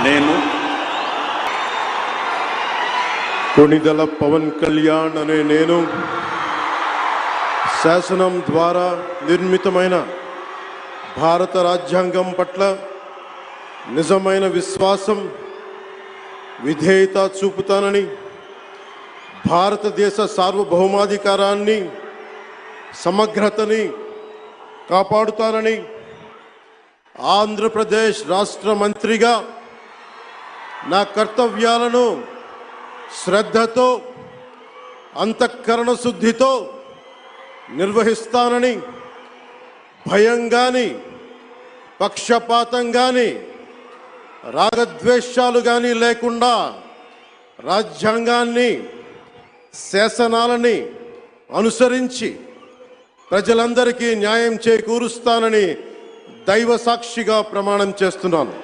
నేను కొణిదెల పవన్ కళ్యాణ్ అనే నేను శాసనం ద్వారా నిర్మితమైన భారత రాజ్యాంగం పట్ల నిజమైన విశ్వాసం విధేయత చూపుతానని, భారతదేశ సార్వభౌమాధికారాన్ని సమగ్రతని కాపాడుతానని, ఆంధ్రప్రదేశ్ రాష్ట్ర మంత్రిగా నా కర్తవ్యాలను శ్రద్ధతో అంతఃకరణ శుద్ధితో నిర్వహిస్తానని, భయం కానీ పక్షపాతం కానీ రాగద్వేషాలు కానీ లేకుండా రాజ్యాంగాన్ని శాసనాలని అనుసరించి ప్రజలందరికీ న్యాయం చేకూరుస్తానని దైవ సాక్షిగా ప్రమాణం చేస్తున్నాను.